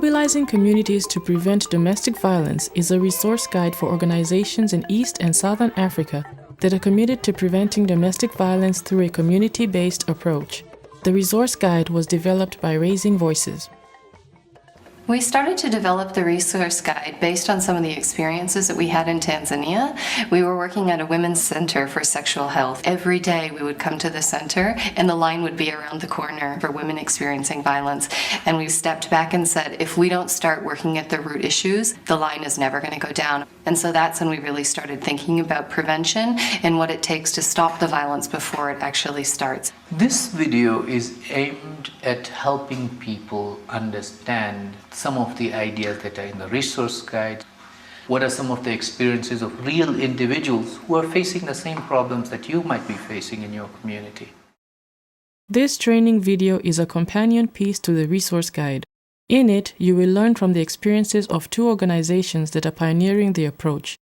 Mobilizing Communities to Prevent Domestic Violence is a resource guide for organizations in East and Southern Africa that are committed to preventing domestic violence through a community-based approach. The resource guide was developed by Raising Voices. We started to develop the resource guide based on some of the experiences that we had in Tanzania. We were working at a women's center for sexual health. Every day we would come to the center and the line would be around the corner for women experiencing violence. And we stepped back and said, if we don't start working at the root issues, the line is never going to go down. And so that's when we really started thinking about prevention and what it takes to stop the violence before it actually starts. This video is aimed at helping people understand some of the ideas that are in the resource guide. What are some of the experiences of real individuals who are facing the same problems that you might be facing in your community? This training video is a companion piece to the resource guide. In it, you will learn from the experiences of two organizations that are pioneering the approach: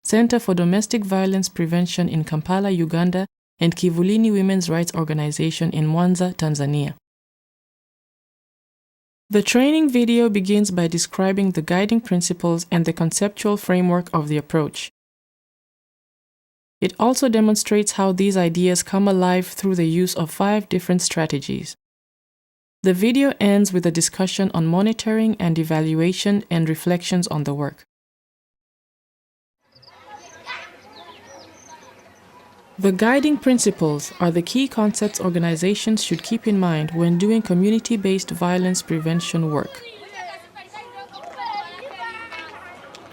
Center for Domestic Violence Prevention in Kampala, Uganda, and Kivulini Women's Rights Organization in Mwanza, Tanzania. The training video begins by describing the guiding principles and the conceptual framework of the approach. It also demonstrates how these ideas come alive through the use of 5 different strategies. The video ends with a discussion on monitoring and evaluation and reflections on the work. The guiding principles are the key concepts organizations should keep in mind when doing community-based violence prevention work.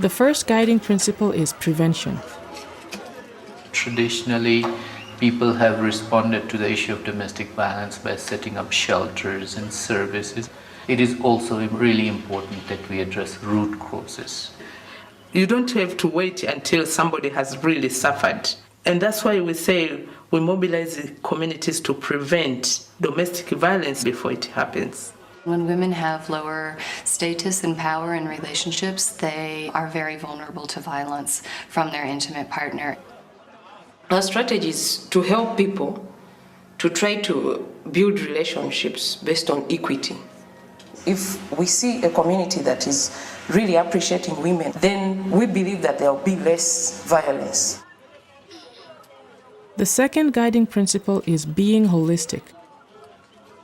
The first guiding principle is prevention. Traditionally, people have responded to the issue of domestic violence by setting up shelters and services. It is also really important that we address root causes. You don't have to wait until somebody has really suffered. And that's why we say we mobilize the communities to prevent domestic violence before it happens. When women have lower status and power in relationships, they are very vulnerable to violence from their intimate partner. Our strategy is to help people to try to build relationships based on equity. If we see a community that is really appreciating women, then we believe that there will be less violence. The second guiding principle is being holistic.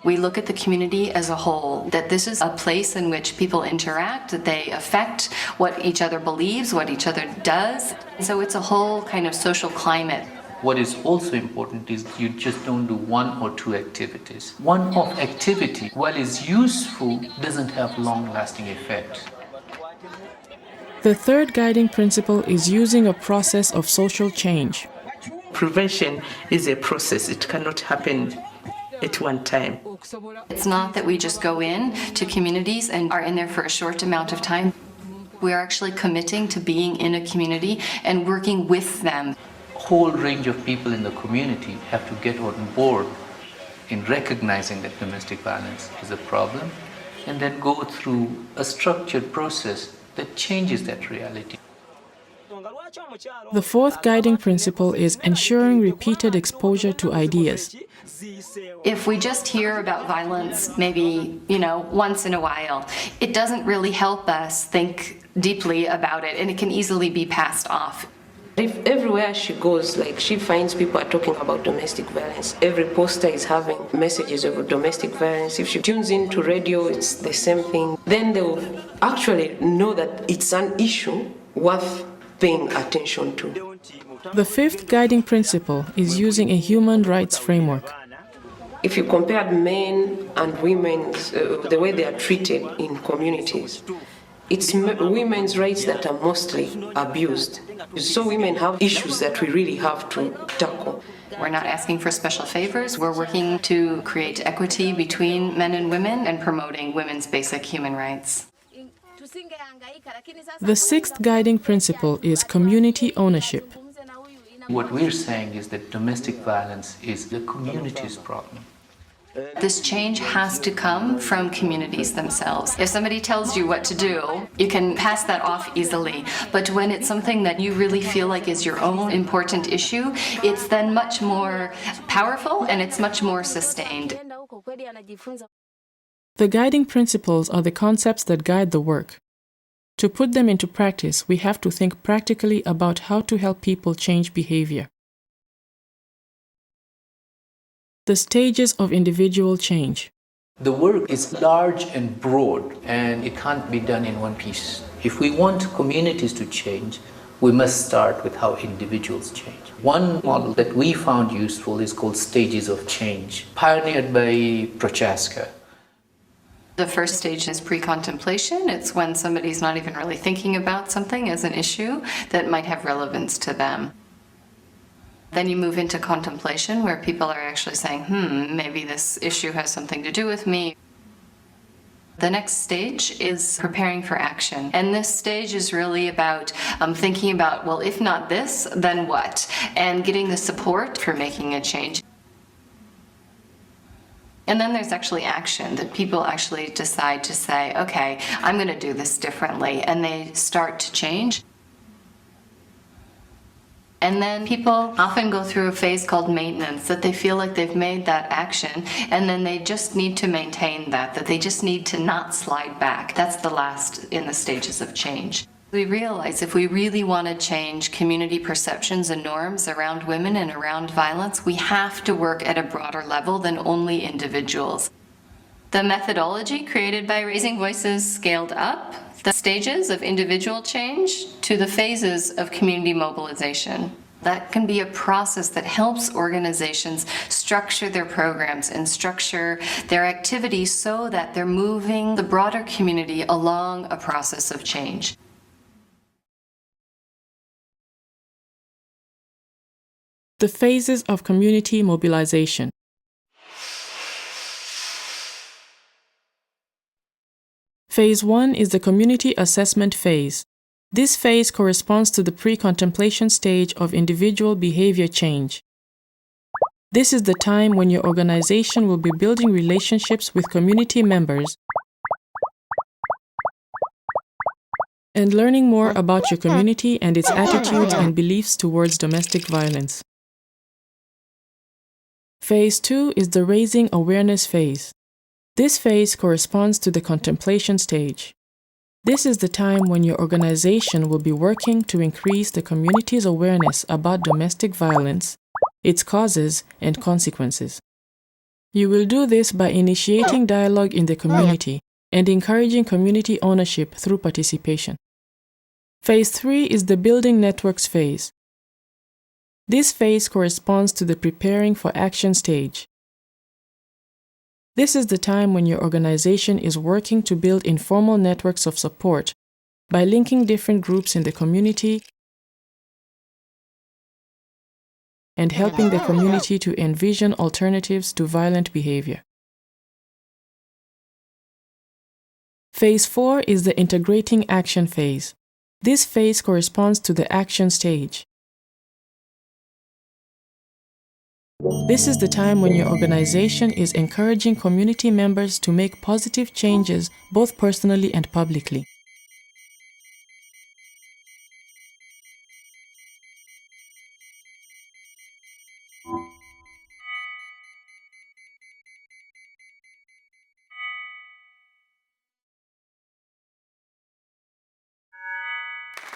We look at the community as a whole, that this is a place in which people interact, that they affect what each other believes, what each other does. So it's a whole kind of social climate. What is also important is you just don't do 1 or 2 activities. One-off activity, while is useful, doesn't have long-lasting effect. The third guiding principle is using a process of social change. Prevention is a process. It cannot happen at one time. It's not that we just go in to communities and are in there for a short amount of time. We're actually committing to being in a community and working with them. A whole range of people in the community have to get on board in recognizing that domestic violence is a problem and then go through a structured process that changes that reality. The fourth guiding principle is ensuring repeated exposure to ideas. If we just hear about violence maybe, once in a while, it doesn't really help us think deeply about it, and it can easily be passed off. If everywhere she goes, she finds people are talking about domestic violence. Every poster is having messages of domestic violence. If she tunes into radio, it's the same thing. Then they will actually know that it's an issue worth paying attention to. The fifth guiding principle is using a human rights framework. If you compare men and women, the way they are treated in communities, it's women's rights that are mostly abused. So women have issues that we really have to tackle. We're not asking for special favors. We're working to create equity between men and women and promoting women's basic human rights. The sixth guiding principle is community ownership. What we're saying is that domestic violence is the community's problem. This change has to come from communities themselves. If somebody tells you what to do, you can pass that off easily. But when it's something that you really feel like is your own important issue, it's then much more powerful and it's much more sustained. The guiding principles are the concepts that guide the work. To put them into practice, we have to think practically about how to help people change behavior. The stages of individual change. The work is large and broad, and it can't be done in one piece. If we want communities to change, we must start with how individuals change. One model that we found useful is called stages of change, pioneered by Prochaska. The first stage is pre-contemplation. It's when somebody's not even really thinking about something as an issue that might have relevance to them. Then you move into contemplation, where people are actually saying, maybe this issue has something to do with me. The next stage is preparing for action. And this stage is really about thinking about, well, if not this, then what? And getting the support for making a change. And then there's actually action, that people actually decide to say, okay, I'm going to do this differently. And they start to change. And then people often go through a phase called maintenance, that they feel like they've made that action, and then they just need to maintain that they just need to not slide back. That's the last in the stages of change. We realize if we really want to change community perceptions and norms around women and around violence, we have to work at a broader level than only individuals. The methodology created by Raising Voices scaled up the stages of individual change to the phases of community mobilization. That can be a process that helps organizations structure their programs and structure their activities so that they're moving the broader community along a process of change. The phases of community mobilization. Phase 1 is the community assessment phase. This phase corresponds to the pre-contemplation stage of individual behavior change. This is the time when your organization will be building relationships with community members and learning more about your community and its attitudes and beliefs towards domestic violence. Phase 2 is the raising awareness phase. This phase corresponds to the contemplation stage. This is the time when your organization will be working to increase the community's awareness about domestic violence, its causes, and consequences. You will do this by initiating dialogue in the community and encouraging community ownership through participation. Phase 3 is the building networks phase. This phase corresponds to the preparing for action stage. This is the time when your organization is working to build informal networks of support by linking different groups in the community and helping the community to envision alternatives to violent behavior. Phase 4 is the integrating action phase. This phase corresponds to the action stage. This is the time when your organization is encouraging community members to make positive changes both personally and publicly.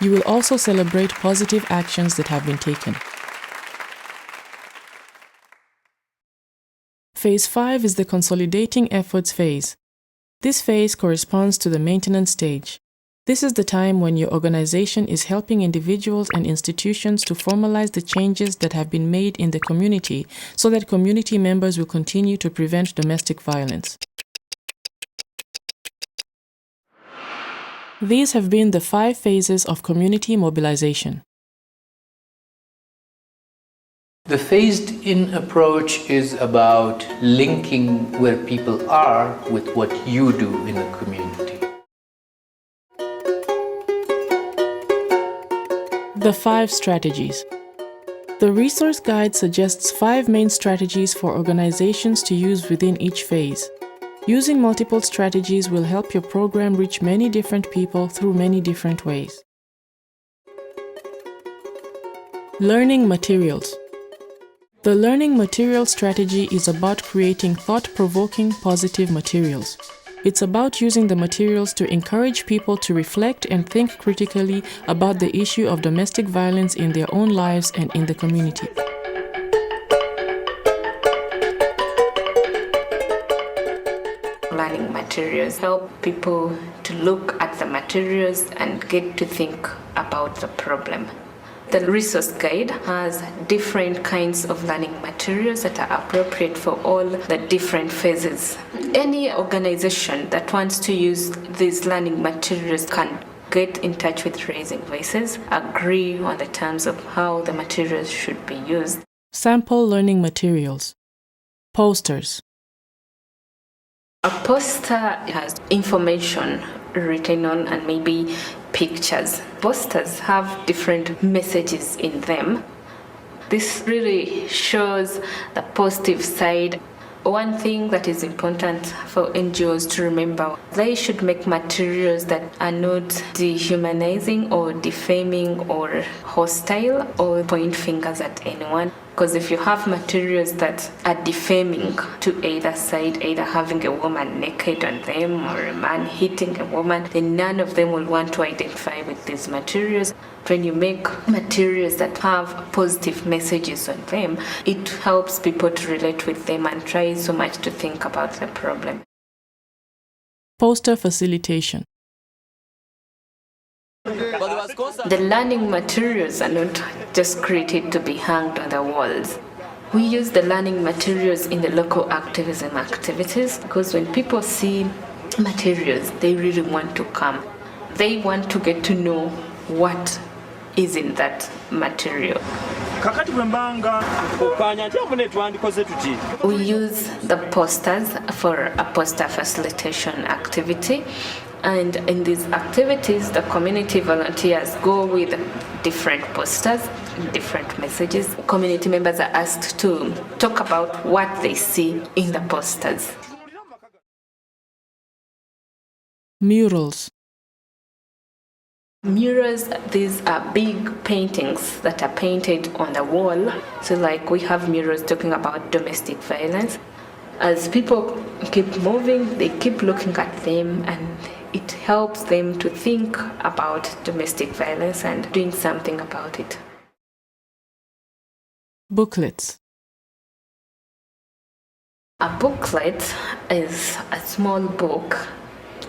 You will also celebrate positive actions that have been taken. Phase 5 is the consolidating efforts phase. This phase corresponds to the maintenance stage. This is the time when your organization is helping individuals and institutions to formalize the changes that have been made in the community so that community members will continue to prevent domestic violence. These have been the 5 phases of community mobilization. The phased-in approach is about linking where people are with what you do in the community. The 5 strategies. The resource guide suggests 5 main strategies for organizations to use within each phase. Using multiple strategies will help your program reach many different people through many different ways. Learning materials. The learning material strategy is about creating thought-provoking, positive materials. It's about using the materials to encourage people to reflect and think critically about the issue of domestic violence in their own lives and in the community. Learning materials help people to look at the materials and get to think about the problem. The resource guide has different kinds of learning materials that are appropriate for all the different phases. Any organization that wants to use these learning materials can get in touch with Raising Voices, agree on the terms of how the materials should be used. Sample learning materials. Posters. A poster has information written on and maybe pictures. Posters have different messages in them. This really shows the positive side. One thing that is important for NGOs to remember, they should make materials that are not dehumanizing or defaming or hostile or point fingers at anyone. Because if you have materials that are defaming to either side, either having a woman naked on them or a man hitting a woman, then none of them will want to identify with these materials. When you make materials that have positive messages on them, it helps people to relate with them and try so much to think about the problem. Poster facilitation. The learning materials are not just created to be hanged on the walls. We use the learning materials in the local activism activities because when people see materials, they really want to come. They want to get to know what is in that material. We use the posters for a poster facilitation activity. And in these activities, the community volunteers go with different posters, different messages. Community members are asked to talk about what they see in the posters. Murals. Murals, these are big paintings that are painted on the wall. So like we have murals talking about domestic violence. As people keep moving, they keep looking at them and it helps them to think about domestic violence and doing something about it. Booklets. A booklet is a small book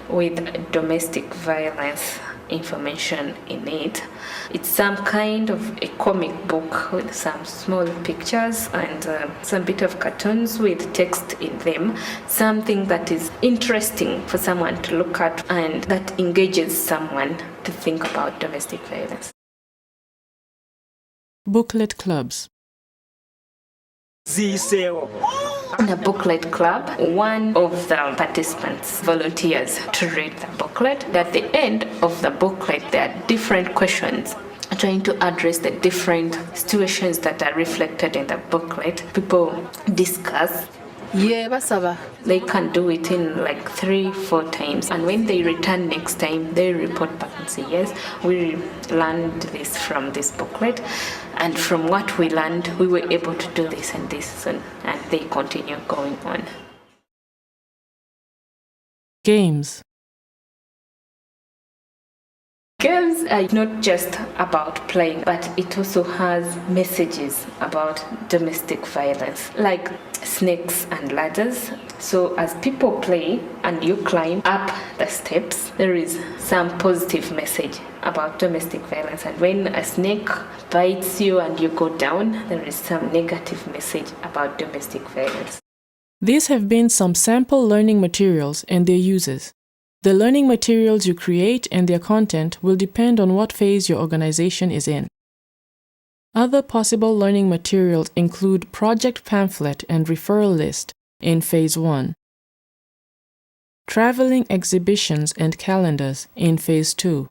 with domestic violence information in it. It's some kind of a comic book with some small pictures and some bit of cartoons with text in them, something that is interesting for someone to look at and that engages someone to think about domestic violence. Booklet clubs. In a booklet club, one of the participants volunteers to read the booklet. At the end of the booklet, there are different questions trying to address the different situations that are reflected in the booklet. People discuss. They can do it in like 3-4 times, and when they return next time, they report back and say, yes, we learned this from this booklet, and from what we learned, we were able to do this and this, and they continue going on. Games. Games are not just about playing, but it also has messages about domestic violence, like snakes and ladders. So as people play and you climb up the steps, there is some positive message about domestic violence. And when a snake bites you and you go down, there is some negative message about domestic violence. These have been some sample learning materials and their uses. The learning materials you create and their content will depend on what phase your organization is in. Other possible learning materials include project pamphlet and referral list in Phase 1, traveling exhibitions and calendars in Phase 2,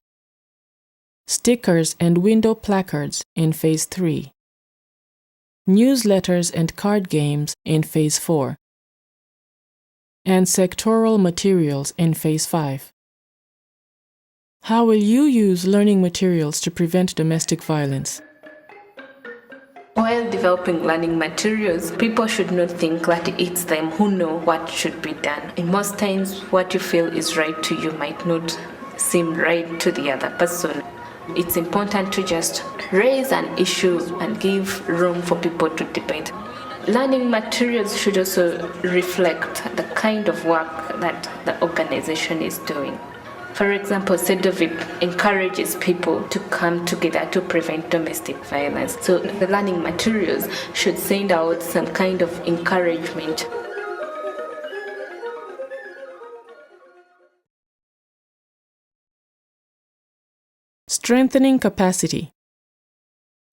stickers and window placards in Phase 3, newsletters and card games in Phase 4, and sectoral materials in Phase 5. How will you use learning materials to prevent domestic violence? While developing learning materials, people should not think that it's them who know what should be done. And most times, what you feel is right to you might not seem right to the other person. It's important to just raise an issue and give room for people to debate. Learning materials should also reflect the kind of work that the organization is doing. For example, CEDOVIP encourages people to come together to prevent domestic violence. So the learning materials should send out some kind of encouragement. Strengthening capacity.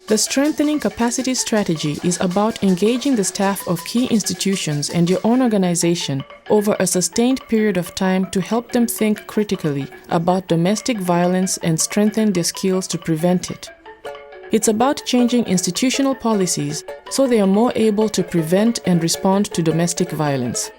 The Strengthening Capacity strategy is about engaging the staff of key institutions and your own organization over a sustained period of time to help them think critically about domestic violence and strengthen their skills to prevent it. It's about changing institutional policies so they are more able to prevent and respond to domestic violence.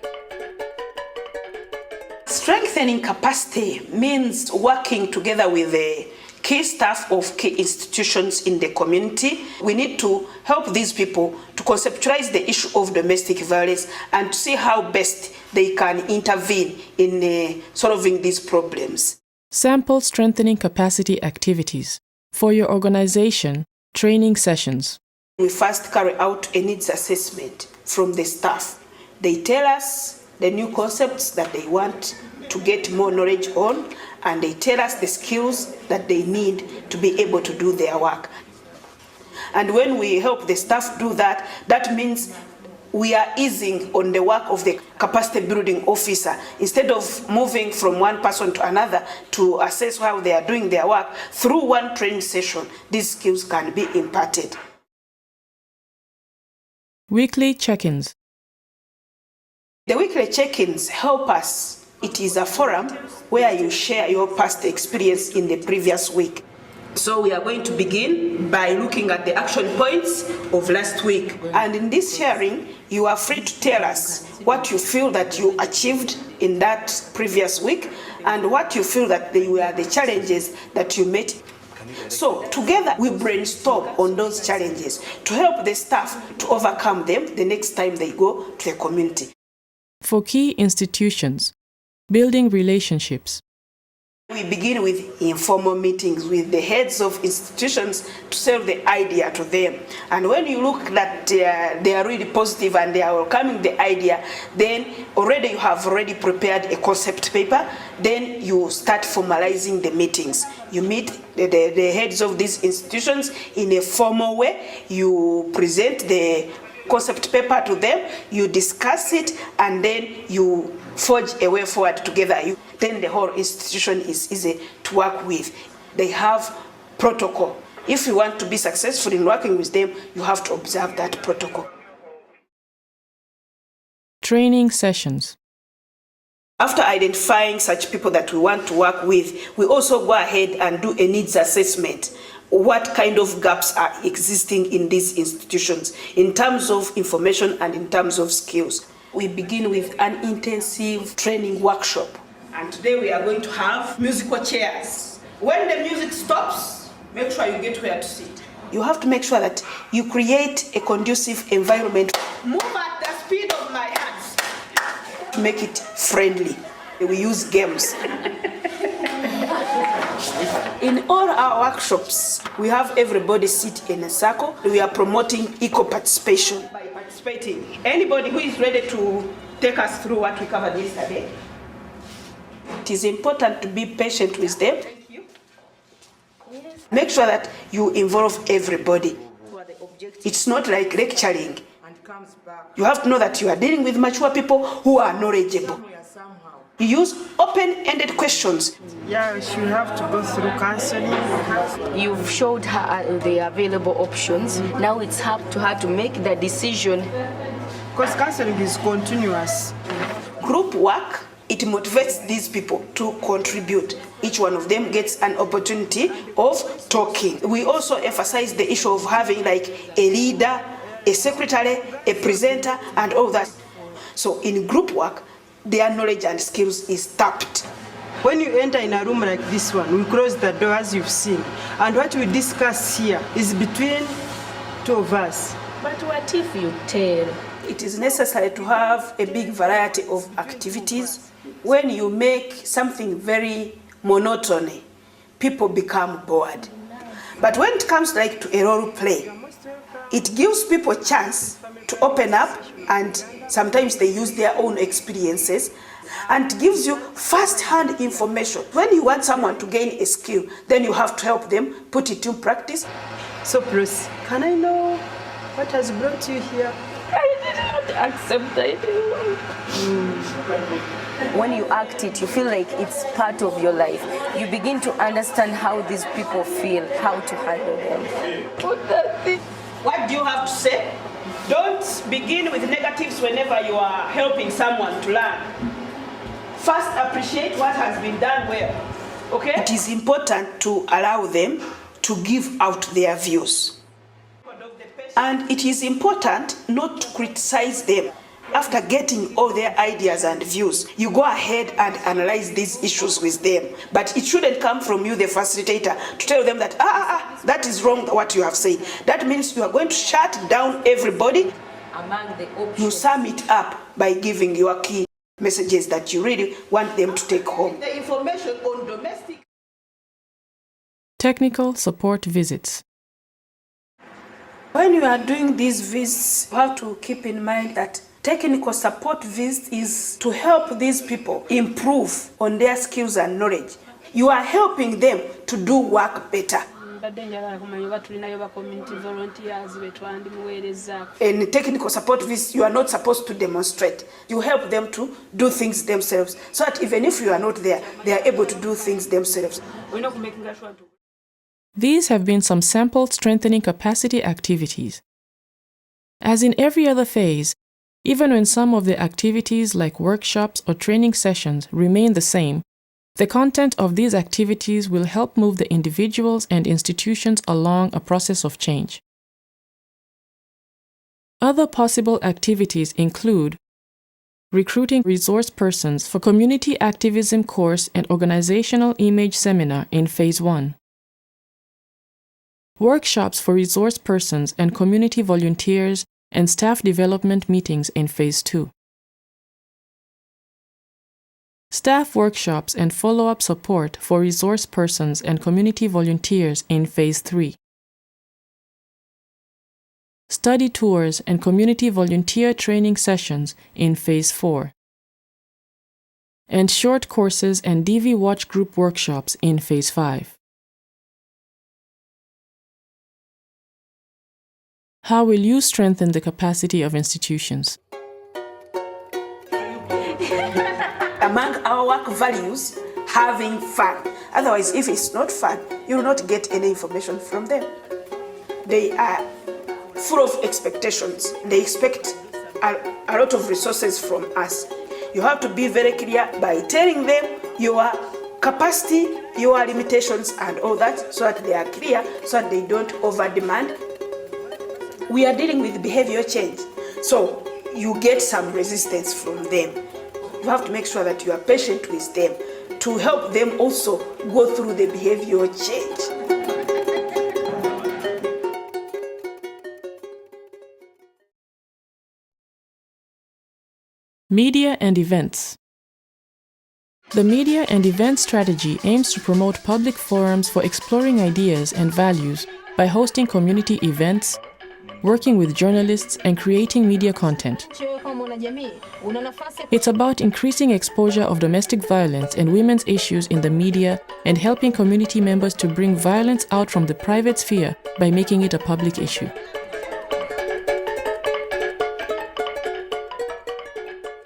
Strengthening capacity means working together with the key staff of key institutions in the community. We need to help these people to conceptualize the issue of domestic violence and to see how best they can intervene in solving these problems. Sample strengthening capacity activities. For your organization, training sessions. We first carry out a needs assessment from the staff. They tell us the new concepts that they want to get more knowledge on, and they tell us the skills that they need to be able to do their work. And when we help the staff do that, that means we are easing on the work of the capacity building officer. Instead of moving from one person to another to assess how they are doing their work, through one training session, these skills can be imparted. Weekly check-ins. The weekly check-ins help us. It is a forum where you share your past experience in the previous week. So we are going to begin by looking at the action points of last week. And in this sharing, you are free to tell us what you feel that you achieved in that previous week and what you feel that they were the challenges that you met. So together we brainstorm on those challenges to help the staff to overcome them the next time they go to the community. For key institutions, building relationships. We begin with informal meetings with the heads of institutions to sell the idea to them. And when you look that they are really positive and they are welcoming the idea, then already you have already prepared a concept paper. Then you start formalizing the meetings. You meet the heads of these institutions in a formal way. You present the concept paper to them, you discuss it, and then you forge a way forward together. Then the whole institution is easy to work with. They have protocol. If you want to be successful in working with them, you have to observe that protocol. Training sessions. After identifying such people that we want to work with, we also go ahead and do a needs assessment. What kind of gaps are existing in these institutions in terms of information and in terms of skills? We begin with an intensive training workshop. And today we are going to have musical chairs. When the music stops, make sure you get where to sit. You have to make sure that you create a conducive environment. Move at the speed of my hands. To make it friendly. We use games. In all our workshops, we have everybody sit in a circle. We are promoting equal participation. By participating, anybody who is ready to take us through what we covered yesterday, it is important to be patient with them. Make sure that you involve everybody. It's not like lecturing. You have to know that you are dealing with mature people who are knowledgeable. You use open-ended questions. Yeah, she will have to go through counseling. You've showed her the available options. Now it's up to her to make the decision. Because counseling is continuous. Group work, it motivates these people to contribute. Each one of them gets an opportunity of talking. We also emphasize the issue of having like a leader, a secretary, a presenter, and all that. So in group work, their knowledge and skills is tapped. When you enter in a room like this one, we close the door as you've seen. And what we discuss here is between two of us. But what if you tell? It is necessary to have a big variety of activities. When you make something very monotony, people become bored. But when it comes like to a role play, it gives people a chance to open up, and sometimes they use their own experiences, and gives you first-hand information. When you want someone to gain a skill, then you have to help them put it in practice. So, Bruce, can I know what has brought you here? I did not accept it. When you act it, you feel like it's part of your life. You begin to understand how these people feel, how to handle them. What do you have to say? Don't begin with negatives whenever you are helping someone to learn. First, appreciate what has been done well. Okay? It is important to allow them to give out their views. And it is important not to criticize them. After getting all their ideas and views, you go ahead and analyze these issues with them. But it shouldn't come from you, the facilitator, to tell them that, that is wrong what you have said. That means you are going to shut down everybody. Among the options, you sum it up by giving your key messages that you really want them to take home. The information on domestic. Technical support visits. When you are doing these visits, you have to keep in mind that technical support visit is to help these people improve on their skills and knowledge. You are helping them to do work better. In technical support visit, you are not supposed to demonstrate. You help them to do things themselves, so that even if you are not there, they are able to do things themselves. These have been some sample strengthening capacity activities. As in every other phase, even when some of the activities like workshops or training sessions remain the same, the content of these activities will help move the individuals and institutions along a process of change. Other possible activities include recruiting resource persons for community activism course and organizational image seminar in Phase 1. Workshops for resource persons and community volunteers and staff development meetings in Phase 2. Staff workshops and follow-up support for resource persons and community volunteers in Phase 3. Study tours and community volunteer training sessions in Phase 4. And short courses and DV Watch group workshops in Phase 5. How will you strengthen the capacity of institutions? Among our work values, having fun. Otherwise, if it's not fun, you will not get any information from them. They are full of expectations. They expect a lot of resources from us. You have to be very clear by telling them your capacity, your limitations, and all that, so that they are clear, so that they don't over-demand. We are dealing with behavior change, so you get some resistance from them. You have to make sure that you are patient with them to help them also go through the behavioral change. Media and events. The media and event strategy aims to promote public forums for exploring ideas and values by hosting community events, working with journalists, and creating media content. It's about increasing exposure of domestic violence and women's issues in the media and helping community members to bring violence out from the private sphere by making it a public issue.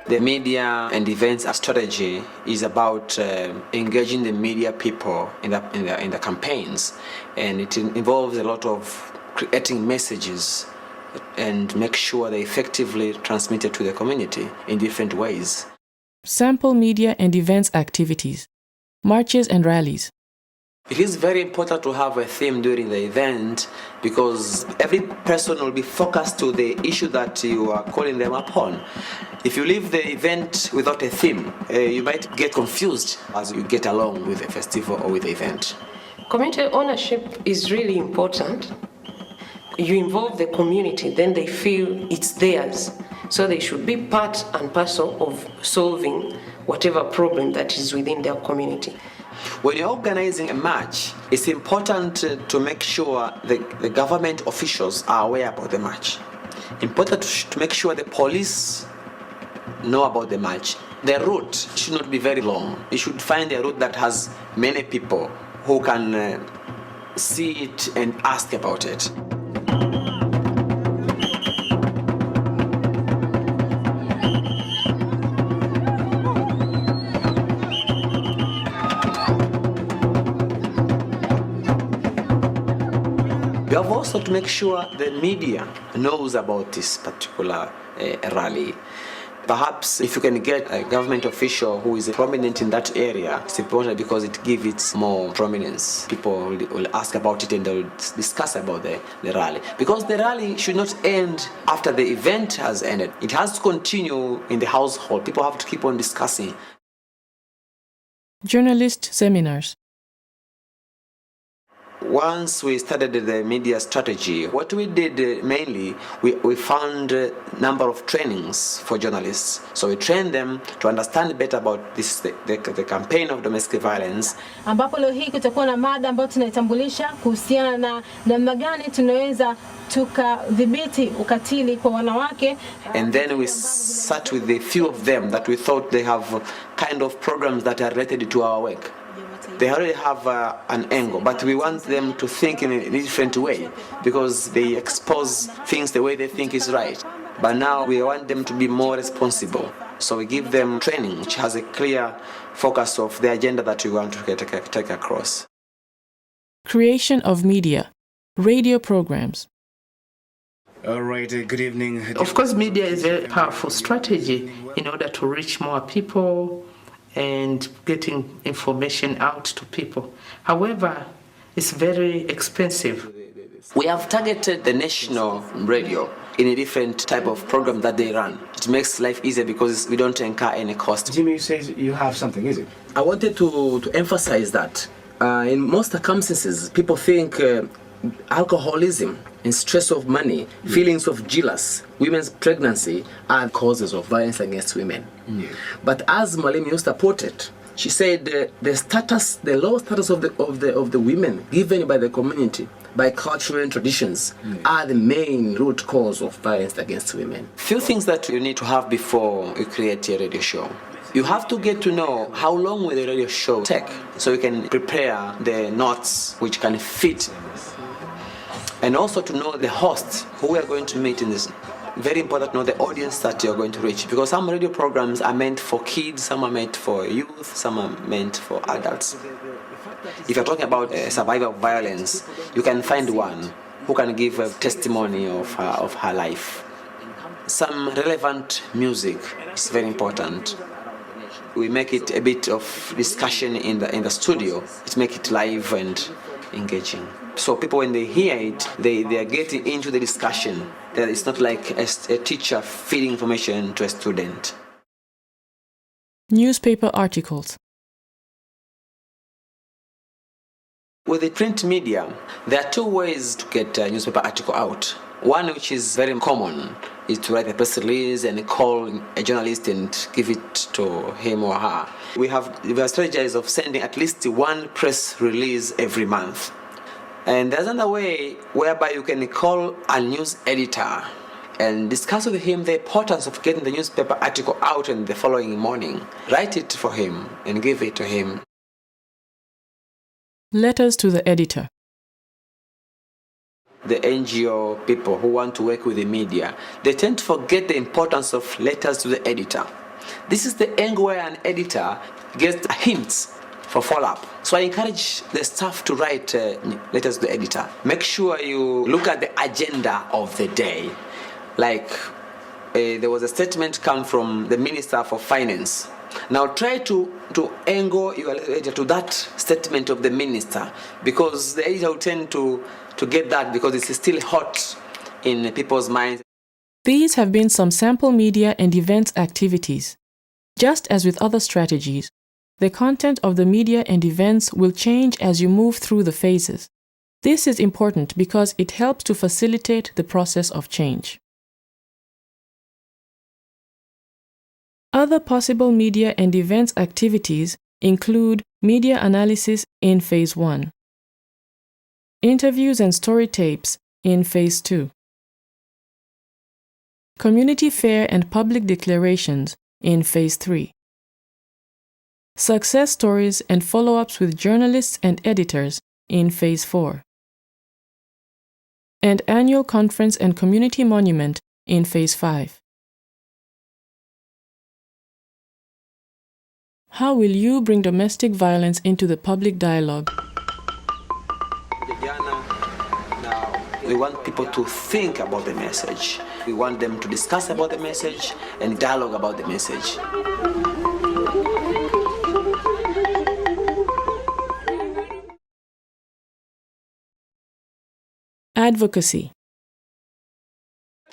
The media and events strategy is about engaging the media people in the campaigns, and it involves a lot of creating messages and make sure they're effectively transmitted to the community in different ways. Sample media and events activities, marches and rallies. It is very important to have a theme during the event because every person will be focused to the issue that you are calling them upon. If you leave the event without a theme, you might get confused as you get along with the festival or with the event. Community ownership is really important You involve the community, then they feel it's theirs. So they should be part and parcel of solving whatever problem that is within their community. When you're organizing a march, it's important to make sure the government officials are aware about the march. Important to make sure the police know about the march. The route should not be very long. You should find a route that has many people who can see it and ask about it. We have also to make sure the media knows about this particular rally. Perhaps if you can get a government official who is prominent in that area, it's important because it gives it more prominence. People will ask about it and they'll discuss about the rally. Because the rally should not end after the event has ended. It has to continue in the household. People have to keep on discussing. Journalist seminars. Once we started the media strategy, what we did mainly, we found a number of trainings for journalists. So we trained them to understand better about this, the campaign of domestic violence. Ambapo leo hii kutakuwa na mada ambayo tunaitambulisha kuhusiana na namna gani tunaweza tukadhibiti ukatili kwa wanawake. And then we sat with a few of them that we thought they have kind of programs that are related to our work. They already have an angle, but we want them to think in a different way because they expose things the way they think is right. But now we want them to be more responsible. So we give them training which has a clear focus of the agenda that we want to take across. Creation of media, radio programs. All right, good evening. Of course, media is a powerful strategy in order to reach more people and getting information out to people. However, it's very expensive. We have targeted the national radio in a different type of program that they run. It makes life easier because we don't incur any cost. Jimmy says you have something, is it? I wanted to emphasize that in most circumstances, people think alcoholism and stress of money, feelings of jealous, women's pregnancy are causes of violence against women. Yeah. But as Mwalimu Yusta put it, she said the low status of the women given by the community, by cultural traditions, are the main root cause of violence against women. Few things that you need to have before you create a radio show. You have to get to know how long will the radio show take, so you can prepare the notes which can fit. And also to know the hosts who we are going to meet in this. Very important to know the audience that you're going to reach, because some radio programs are meant for kids, some are meant for youth, some are meant for adults. If you're talking about a survivor of violence, you can find one who can give a testimony of her life. Some relevant music is very important. We make it a bit of discussion in the studio. It makes it live and engaging. So people, when they hear it, they are getting into the discussion. That it's not like a teacher feeding information to a student. Newspaper articles. With the print media, there are two ways to get a newspaper article out. One, which is very common, is to write a press release and call a journalist and give it to him or her. We have strategies of sending at least one press release every month. And there's another way whereby you can call a news editor and discuss with him the importance of getting the newspaper article out in the following morning. Write it for him and give it to him. Letters to the editor. The NGO people who want to work with the media, they tend to forget the importance of letters to the editor. This is the angle where an editor gets hints for follow-up. So I encourage the staff to write letters to the editor. Make sure you look at the agenda of the day. Like there was a statement come from the Minister for Finance. Now try to angle your editor to that statement of the minister, because the editor will tend to get that because it's still hot in people's minds. These have been some sample media and events activities. Just as with other strategies, the content of the media and events will change as you move through the phases. This is important because it helps to facilitate the process of change. Other possible media and events activities include media analysis in Phase 1, interviews and story tapes in Phase 2, community fair and public declarations in Phase 3, success stories and follow-ups with journalists and editors in Phase 4, and annual conference and community monument in Phase 5. How will you bring domestic violence into the public dialogue? We want people to think about the message. We want them to discuss about the message and dialogue about the message. Advocacy.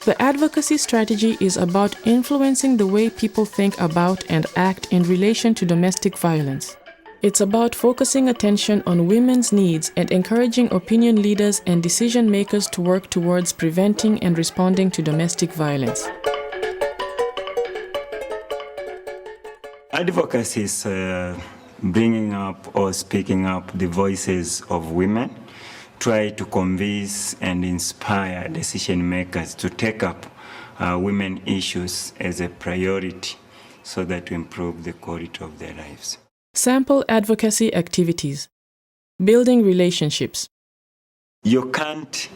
The advocacy strategy is about influencing the way people think about and act in relation to domestic violence. It's about focusing attention on women's needs and encouraging opinion leaders and decision makers to work towards preventing and responding to domestic violence. Advocacy is bringing up or speaking up the voices of women, try to convince and inspire decision makers to take up women issues as a priority so that to improve the quality of their lives. Sample advocacy activities. Building relationships. You can't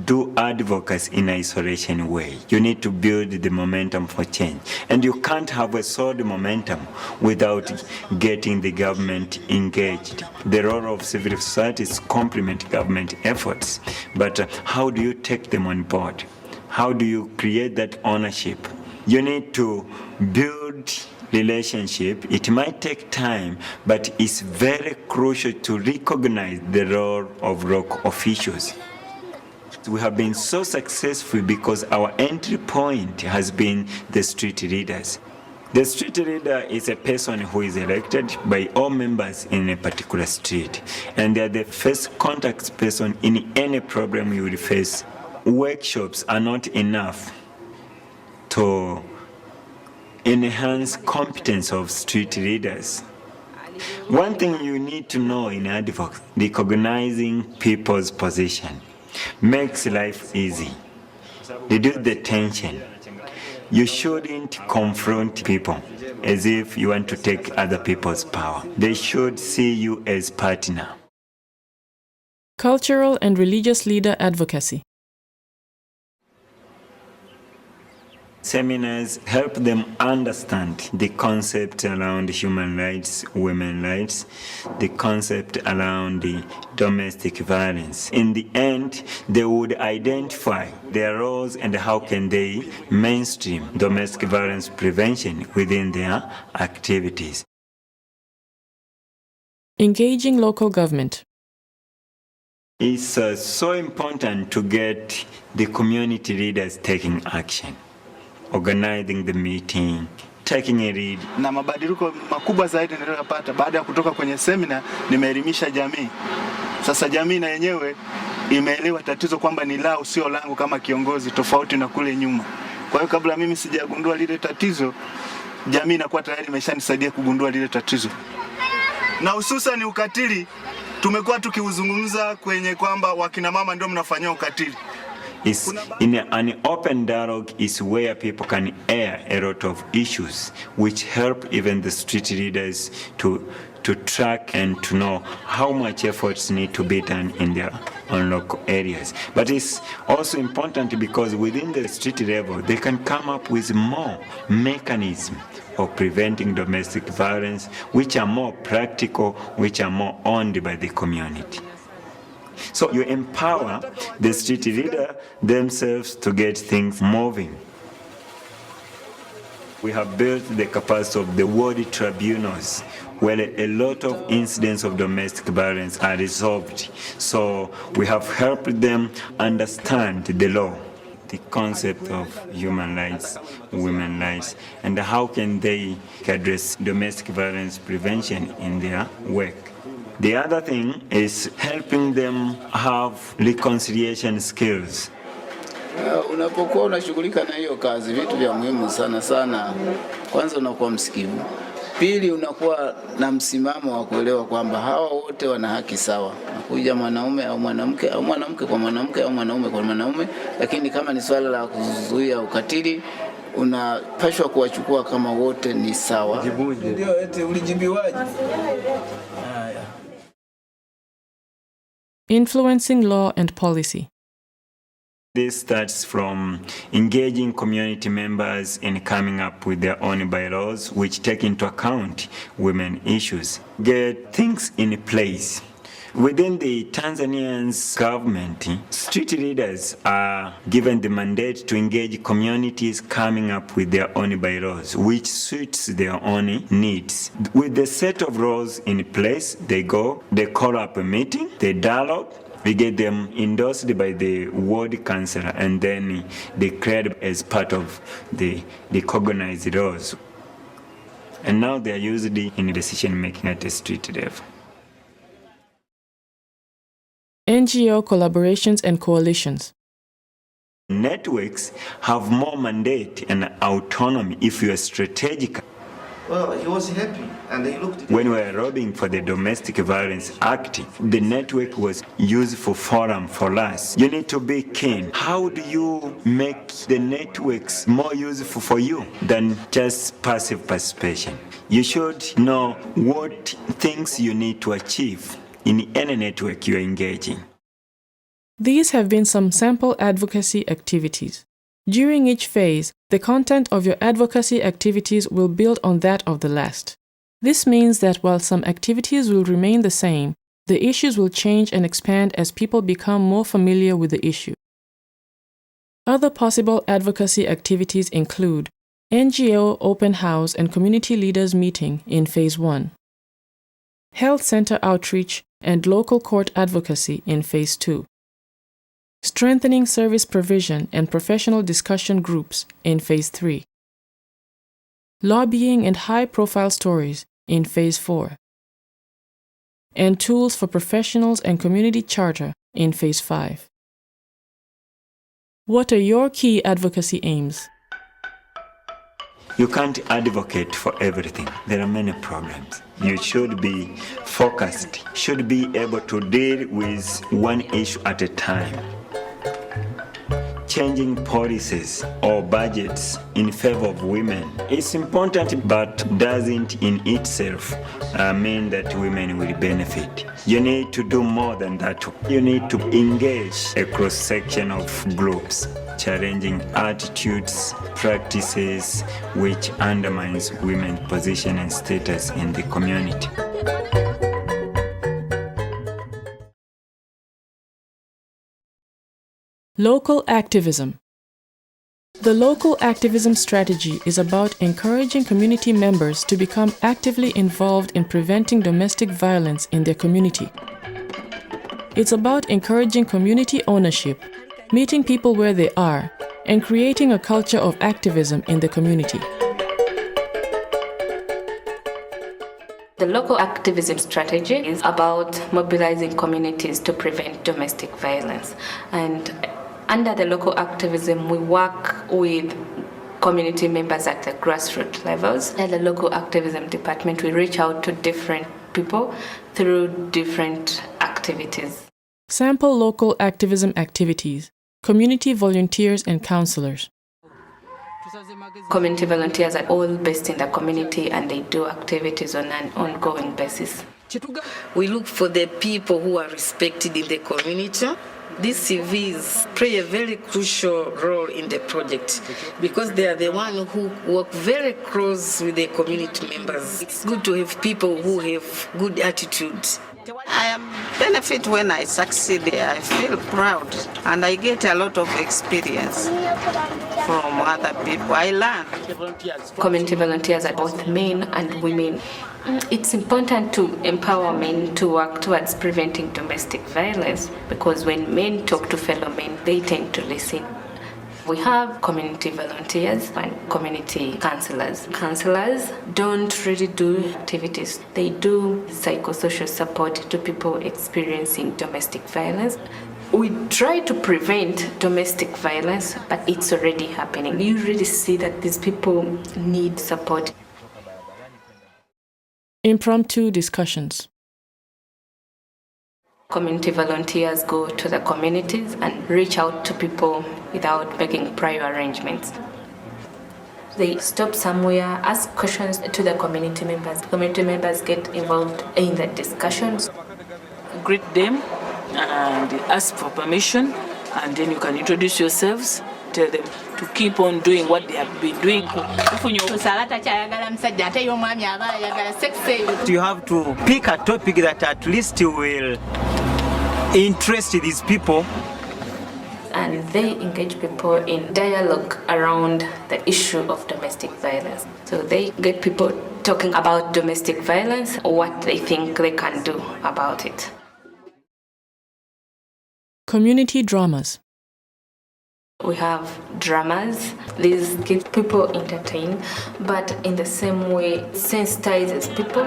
do advocacy in isolation way. You need to build the momentum for change. And you can't have a solid momentum without getting the government engaged. The role of civil society is complement government efforts. But how do you take them on board? How do you create that ownership? You need to build relationship. It might take time, but it's very crucial to recognize the role of local officials. We have been so successful because our entry point has been the street leaders. The street leader is a person who is elected by all members in a particular street, and they are the first contact person in any problem you will face. Workshops are not enough to enhance competence of street leaders. One thing you need to know in advocacy, recognizing people's position makes life easy. Reduce the tension. You shouldn't confront people as if you want to take other people's power. They should see you as partner. Cultural and religious leader advocacy. Seminars help them understand the concept around human rights, women's rights, the concept around the domestic violence. In the end, they would identify their roles and how can they mainstream domestic violence prevention within their activities. Engaging local government. It's so important to get the community leaders taking action. Organizing the meeting, taking a lead. Na mabadiliko makubwa zaidi niliyopata baada ya kutoka kwenye semina, nimeelimisha jamii. Sasa jamii na yenyewe imeelewa tatizo kwamba ni lao sio langu kama kiongozi, tofauti na kule nyuma. Kwa hiyo kabla mimi sijagundua lile tatizo, jamii inakuwa tayari imeshanisaidia kugundua lile tatizo. Na hususan ni ukatili, tumekuwa tukiuzungumza kwenye kwamba wakina mama ndio mnafanyia ukatili. In an open dialogue is where people can air a lot of issues which help even the street leaders to track and to know how much efforts need to be done in their own local areas. But it's also important because within the street level, they can come up with more mechanisms of preventing domestic violence, which are more practical, which are more owned by the community. So you empower the street leader themselves to get things moving. We have built the capacity of the ward tribunals where a lot of incidents of domestic violence are resolved. So we have helped them understand the law, the concept of human rights, women's rights, and how can they address domestic violence prevention in their work. The other thing is helping them have reconciliation skills. Unapokuwa unashughulika na hiyo kazi, vitu vya muhimu sana sana, kwanza unakuwa msikivu. Pili, unakuwa na msimamo wa kuelewa kwamba hawa wote wana haki sawa. Nakuja mwanaume au mwanamke au mwanamke kwa mwanamke au mwanaume kwa mwanaume, lakini kama ni swala la kuzuia ukatili, unapashwa kuwachukua kama wote ni sawa. Ndio eti ulijibiwaje? Influencing law and policy. This starts from engaging community members in coming up with their own bylaws which take into account women issues. Get things in place. Within the Tanzanian government, street leaders are given the mandate to engage communities coming up with their own bylaws, which suits their own needs. With the set of laws in place, they call up a meeting, they dialogue, we get them endorsed by the ward councillor and then declared as part of the recognized laws. And now they are used in decision making at the street level. NGO collaborations and coalitions. Networks have more mandate and autonomy if you are strategic. Well, he was happy and he looked... When we were lobbying for the Domestic Violence Act, the network was useful forum for us. You need to be keen. How do you make the networks more useful for you than just passive participation? You should know what things you need to achieve in any network you are engaging. These have been some sample advocacy activities. During each phase, the content of your advocacy activities will build on that of the last. This means that while some activities will remain the same, the issues will change and expand as people become more familiar with the issue. Other possible advocacy activities include NGO open house and community leaders meeting in Phase 1, health center outreach and local court advocacy in Phase 2, strengthening service provision and professional discussion groups in Phase 3, lobbying and high-profile stories in Phase 4, and tools for professionals and community charter in Phase 5. What are your key advocacy aims? You can't advocate for everything. There are many problems. You should be focused, should be able to deal with one issue at a time. Changing policies or budgets in favor of women is important, but doesn't in itself mean that women will benefit. You need to do more than that. You need to engage a cross-section of groups, challenging attitudes, practices which undermines women's position and status in the community. Local activism. The local activism strategy is about encouraging community members to become actively involved in preventing domestic violence in their community. It's about encouraging community ownership, meeting people where they are, and creating a culture of activism in the community. The local activism strategy is about mobilizing communities to prevent domestic violence. And under the local activism, we work with community members at the grassroots levels. At the local activism department, we reach out to different people through different activities. Sample local activism activities: community volunteers and counselors. Community volunteers are all based in the community and they do activities on an ongoing basis. We look for the people who are respected in the community. These CVs play a very crucial role in the project because they are the ones who work very close with the community members. It's good to have people who have good attitudes. I benefit when I succeed. I feel proud and I get a lot of experience from other people. I learn. Community volunteers are both men and women. It's important to empower men to work towards preventing domestic violence because when men talk to fellow men, they tend to listen. We have community volunteers and community counselors. Counselors don't really do activities. They do psychosocial support to people experiencing domestic violence. We try to prevent domestic violence, but it's already happening. You really see that these people need support. Impromptu discussions. Community volunteers go to the communities and reach out to people without making prior arrangements. They stop somewhere, ask questions to the community members. Community members get involved in the discussions. Greet them and ask for permission, and then you can introduce yourselves, tell them to keep on doing what they have been doing. You have to pick a topic that at least will interest these people. And they engage people in dialogue around the issue of domestic violence. So they get people talking about domestic violence, or what they think they can do about it. Community dramas. We have dramas. These keep people entertained, but in the same way sensitizes people.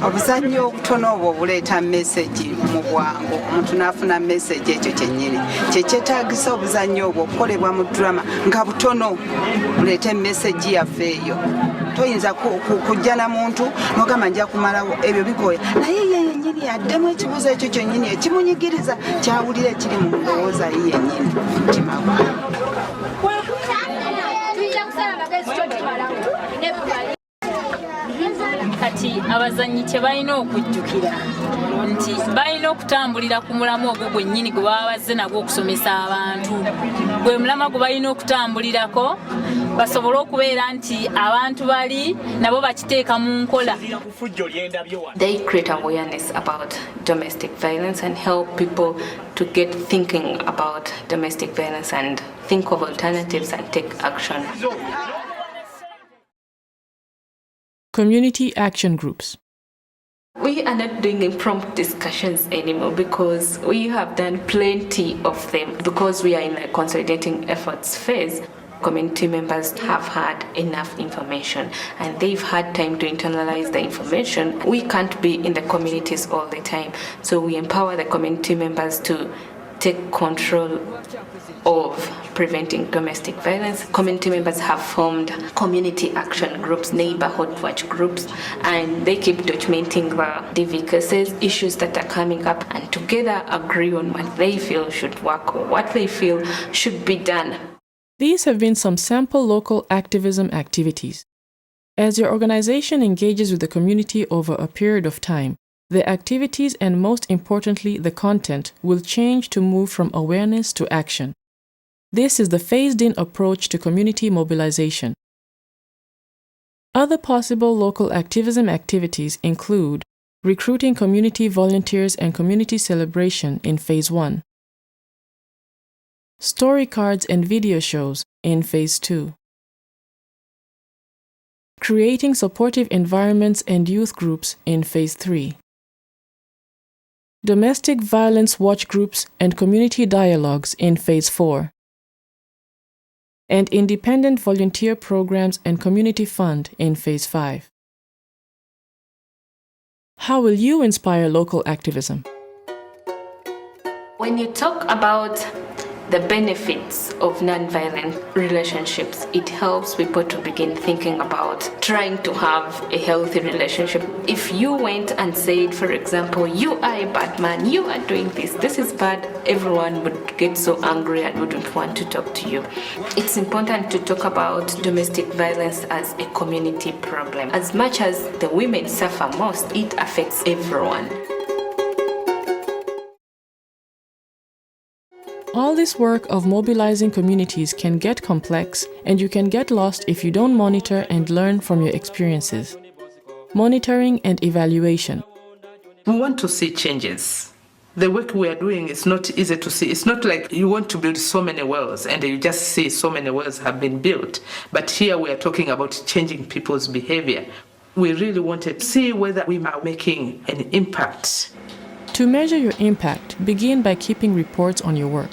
Obuzannyo obutono obwo buleeta message mu bwangu, omuntu n'afuna message ekyo kyennyini. Kyekyetaagisa obuzannyo obwo okukolebwa mu drama nga butono buleete message yaffe eyo. Toyinza kujja na muntu n'ogamba nja kumalawo ebyo bikoya. Naye ye yennyini yaddemu ekibuuzo ekyo kyennyini ekimunyigiriza kyawulira ekiri mu ndowooza ye yennyini mutima gwe. Kati abazannyi kye balina okujjukira nti balina okutambulira ku mulamu ogwo gwennyini gwe baba bazze nagwo okusomesa abantu. Gwe mulama gwe balina okutambulirako basobole okubeera nti abantu bali nabo bakiteeka mu nkola. They create awareness about domestic violence and help people to get thinking about domestic violence and think of alternatives and take action. Community action groups. We are not doing impromptu discussions anymore because we have done plenty of them. Because we are in a consolidating efforts phase, community members have had enough information and they've had time to internalize the information. We can't be in the communities all the time, so we empower the community members to take control of preventing domestic violence. Community members have formed community action groups, neighborhood watch groups, and they keep documenting the DV cases, issues that are coming up, and together agree on what they feel should work or what they feel should be done. These have been some sample local activism activities. As your organization engages with the community over a period of time, the activities and most importantly the content will change to move from awareness to action. This is the phased-in approach to community mobilization. Other possible local activism activities include recruiting community volunteers and community celebration in Phase 1, story cards and video shows in Phase 2, creating supportive environments and youth groups in Phase 3, domestic violence watch groups and community dialogues in Phase 4, and independent volunteer programs and community fund in Phase 5. How will you inspire local activism? When you talk about the benefits of nonviolent relationships, it helps people to begin thinking about trying to have a healthy relationship. If you went and said, for example, you are a bad man, you are doing this is bad, everyone would get so angry and wouldn't want to talk to you. It's important to talk about domestic violence as a community problem. As much as the women suffer most, it affects everyone. All this work of mobilizing communities can get complex, and you can get lost if you don't monitor and learn from your experiences. Monitoring and evaluation. We want to see changes. The work we are doing is not easy to see. It's not like you want to build so many wells and you just see so many wells have been built. But here we are talking about changing people's behavior. We really wanted to see whether we are making an impact. To measure your impact, begin by keeping reports on your work.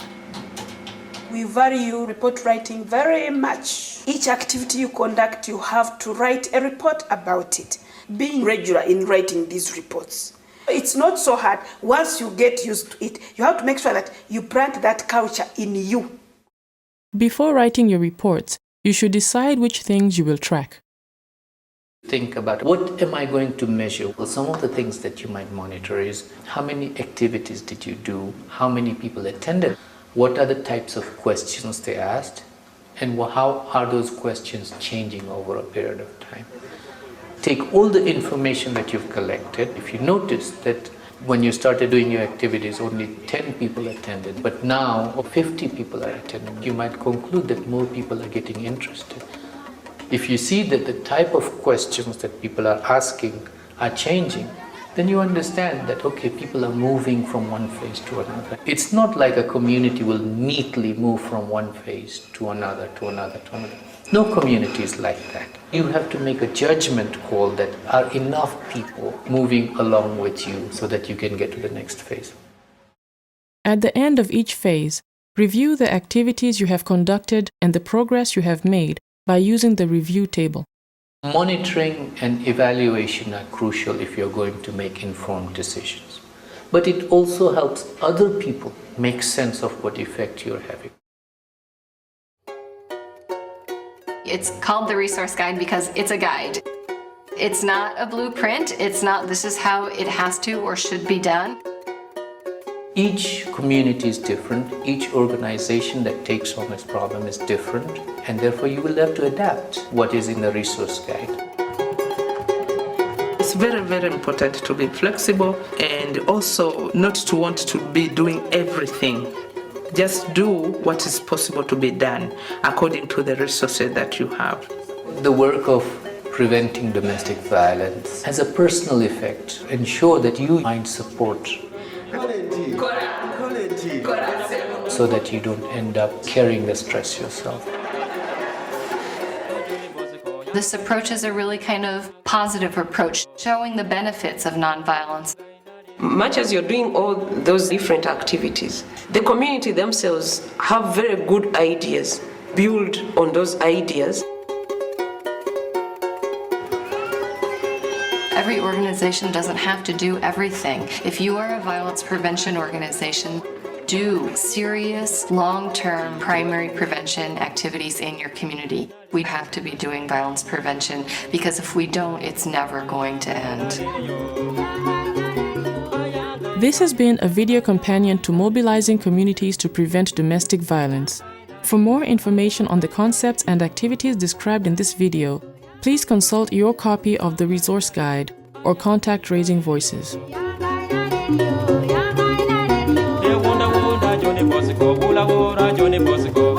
We value report writing very much. Each activity you conduct, you have to write a report about it. Being regular in writing these reports. It's not so hard. Once you get used to it, you have to make sure that you plant that culture in you. Before writing your reports, you should decide which things you will track. Think about what am I going to measure? Well, some of the things that you might monitor is how many activities did you do, how many people attended, what are the types of questions they asked, and how are those questions changing over a period of time. Take all the information that you've collected. If you notice that when you started doing your activities, only 10 people attended, but now 50 people are attending, you might conclude that more people are getting interested. If you see that the type of questions that people are asking are changing, then you understand that, okay, people are moving from one phase to another. It's not like a community will neatly move from one phase to another, to another, to another. No community is like that. You have to make a judgment call that are enough people moving along with you so that you can get to the next phase. At the end of each phase, review the activities you have conducted and the progress you have made by using the review table. Monitoring and evaluation are crucial if you're going to make informed decisions. But it also helps other people make sense of what effect you're having. It's called the resource guide because it's a guide. It's not a blueprint. It's not this is how it has to or should be done. Each community is different. Each organization that takes on this problem is different, and therefore you will have to adapt what is in the resource guide. It's very, very important to be flexible and also not to want to be doing everything. Just do what is possible to be done according to the resources that you have. The work of preventing domestic violence has a personal effect. Ensure that you find support so that you don't end up carrying the stress yourself. This approach is a really kind of positive approach, showing the benefits of nonviolence. Much as you're doing all those different activities, the community themselves have very good ideas. Build on those ideas. Every organization doesn't have to do everything. If you are a violence prevention organization, do serious, long-term primary prevention activities in your community. We have to be doing violence prevention because if we don't, it's never going to end. This has been a video companion to mobilizing communities to prevent domestic violence. For more information on the concepts and activities described in this video, please consult your copy of the resource guide or contact Raising Voices. Johnny Bosco.